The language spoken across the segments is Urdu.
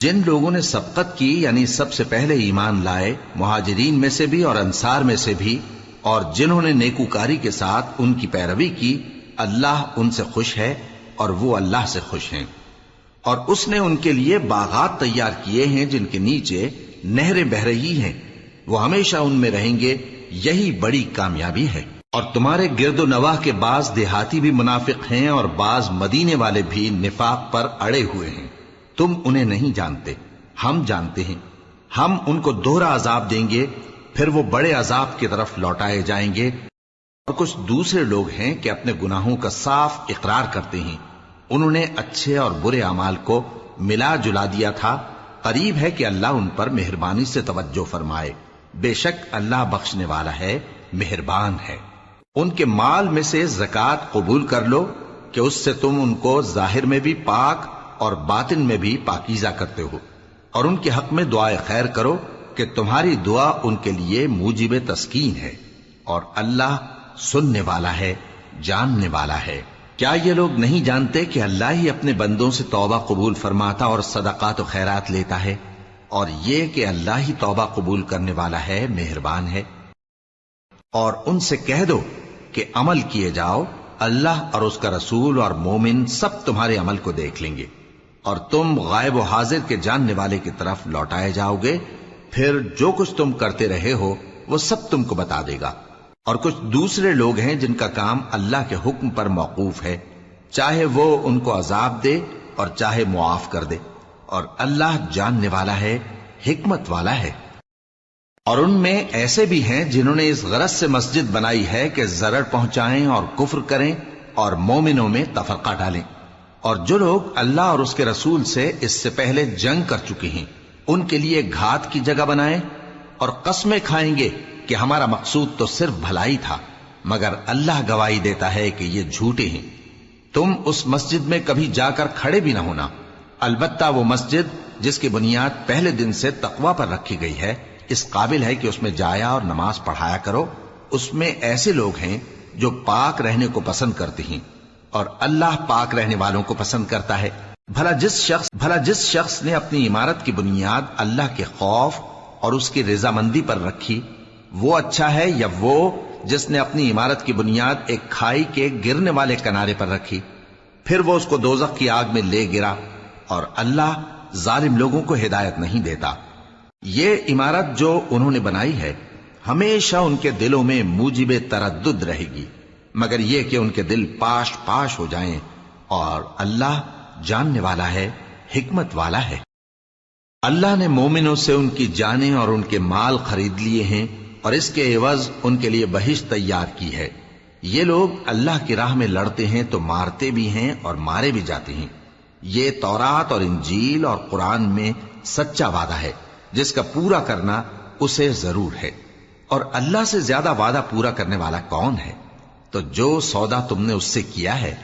جن لوگوں نے سبقت کی یعنی سب سے پہلے ایمان لائے، مہاجرین میں سے بھی اور انصار میں سے بھی، اور جنہوں نے نیکوکاری کے ساتھ ان کی پیروی کی، اللہ ان سے خوش ہے اور وہ اللہ سے خوش ہیں۔ اور اس نے ان کے لیے باغات تیار کیے ہیں جن کے نیچے نہریں بہہ رہی ہیں، وہ ہمیشہ ان میں رہیں گے، یہی بڑی کامیابی ہے۔ اور تمہارے گرد و نواح کے بعض دیہاتی بھی منافق ہیں اور بعض مدینے والے بھی نفاق پر اڑے ہوئے ہیں، تم انہیں نہیں جانتے، ہم جانتے ہیں۔ ہم ان کو دوہرا عذاب دیں گے، پھر وہ بڑے عذاب کی طرف لوٹائے جائیں گے۔ اور کچھ دوسرے لوگ ہیں کہ اپنے گناہوں کا صاف اقرار کرتے ہیں، انہوں نے اچھے اور برے اعمال کو ملا جلا دیا تھا، قریب ہے کہ اللہ ان پر مہربانی سے توجہ فرمائے، بے شک اللہ بخشنے والا ہے، مہربان ہے۔ ان کے مال میں سے زکوٰۃ قبول کر لو کہ اس سے تم ان کو ظاہر میں بھی پاک اور باطن میں بھی پاکیزہ کرتے ہو، اور ان کے حق میں دعائے خیر کرو کہ تمہاری دعا ان کے لیے موجب تسکین ہے، اور اللہ سننے والا ہے، جاننے والا ہے۔ کیا یہ لوگ نہیں جانتے کہ اللہ ہی اپنے بندوں سے توبہ قبول فرماتا اور صدقات و خیرات لیتا ہے، اور یہ کہ اللہ ہی توبہ قبول کرنے والا ہے، مہربان ہے۔ اور ان سے کہہ دو کہ عمل کیے جاؤ، اللہ اور اس کا رسول اور مومن سب تمہارے عمل کو دیکھ لیں گے، اور تم غائب و حاضر کے جاننے والے کی طرف لوٹائے جاؤ گے، پھر جو کچھ تم کرتے رہے ہو وہ سب تم کو بتا دے گا۔ اور کچھ دوسرے لوگ ہیں جن کا کام اللہ کے حکم پر موقوف ہے، چاہے وہ ان کو عذاب دے اور چاہے معاف کر دے، اور اللہ جاننے والا ہے، حکمت والا ہے۔ اور ان میں ایسے بھی ہیں جنہوں نے اس غرض سے مسجد بنائی ہے کہ ضرر پہنچائیں اور کفر کریں اور مومنوں میں تفرقہ ڈالیں، اور جو لوگ اللہ اور اس کے رسول سے اس سے پہلے جنگ کر چکے ہیں ان کے لیے گھات کی جگہ بنائیں، اور قسمیں کھائیں گے کہ ہمارا مقصود تو صرف بھلائی تھا، مگر اللہ گواہی دیتا ہے کہ یہ جھوٹے ہیں۔ تم اس مسجد میں کبھی جا کر کھڑے بھی نہ ہونا، البتہ وہ مسجد جس کی بنیاد پہلے دن سے تقوی پر رکھی گئی ہے اس قابل ہے کہ اس میں جایا اور نماز پڑھایا کرو۔ اس میں ایسے لوگ ہیں جو پاک رہنے کو پسند کرتے ہیں، اور اللہ پاک رہنے والوں کو پسند کرتا ہے۔ بھلا جس شخص نے اپنی عمارت کی بنیاد اللہ کے خوف اور اس کی رضامندی پر رکھی، وہ اچھا ہے یا وہ جس نے اپنی عمارت کی بنیاد ایک کھائی کے گرنے والے کنارے پر رکھی، پھر وہ اس کو دوزخ کی آگ میں لے گرا، اور اللہ ظالم لوگوں کو ہدایت نہیں دیتا۔ یہ عمارت جو انہوں نے بنائی ہے ہمیشہ ان کے دلوں میں موجب تردد رہے گی، مگر یہ کہ ان کے دل پاش پاش ہو جائیں، اور اللہ جاننے والا ہے، حکمت والا ہے۔ اللہ نے مومنوں سے ان کی جانیں اور ان کے مال خرید لیے ہیں، اور اس کے عوض ان کے لیے بہشت تیار کی ہے۔ یہ لوگ اللہ کی راہ میں لڑتے ہیں تو مارتے بھی ہیں اور مارے بھی جاتے ہیں۔ یہ تورات اور انجیل اور قرآن میں سچا وعدہ ہے جس کا پورا کرنا اسے ضرور ہے، اور اللہ سے زیادہ وعدہ پورا کرنے والا کون ہے؟ تو جو سودا تم نے اس سے کیا ہے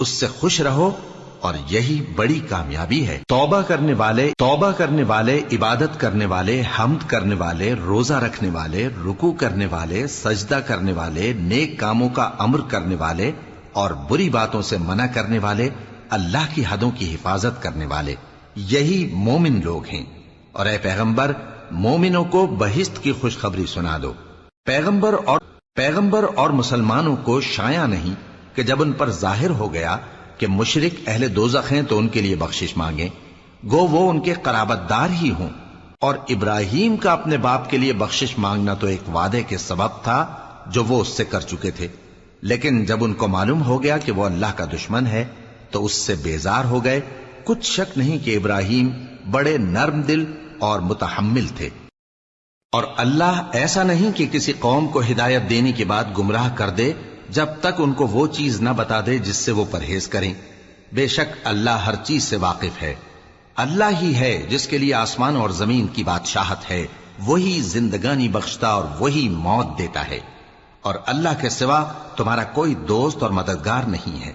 اس سے خوش رہو، اور یہی بڑی کامیابی ہے۔ توبہ کرنے والے، عبادت کرنے والے، حمد کرنے والے، روزہ رکھنے والے، رکوع کرنے والے، سجدہ کرنے والے، نیک کاموں کا امر کرنے والے اور بری باتوں سے منع کرنے والے، اللہ کی حدوں کی حفاظت کرنے والے، یہی مومن لوگ ہیں۔ اور اے پیغمبر، مومنوں کو بہشت کی خوشخبری سنا دو۔ پیغمبر اور مسلمانوں کو شایع نہیں کہ جب ان پر ظاہر ہو گیا کہ مشرک اہل دوزخ ہیں تو ان کے لیے بخشش مانگیں، گو وہ ان کے قرابت دار ہی ہوں۔ اور ابراہیم کا اپنے باپ کے لیے بخشش مانگنا تو ایک وعدے کے سبب تھا جو وہ اس سے کر چکے تھے، لیکن جب ان کو معلوم ہو گیا کہ وہ اللہ کا دشمن ہے تو اس سے بیزار ہو گئے۔ کچھ شک نہیں کہ ابراہیم بڑے نرم دل اور متحمل تھے، اور اللہ ایسا نہیں کہ کسی قوم کو ہدایت دینے کے بعد گمراہ کر دے جب تک ان کو وہ چیز نہ بتا دے جس سے وہ پرہیز کریں۔ بے شک اللہ ہر چیز سے واقف ہے۔ اللہ ہی ہے جس کے لیے آسمان اور زمین کی بادشاہت ہے، وہی زندگانی بخشتا اور وہی موت دیتا ہے، اور اللہ کے سوا تمہارا کوئی دوست اور مددگار نہیں ہے۔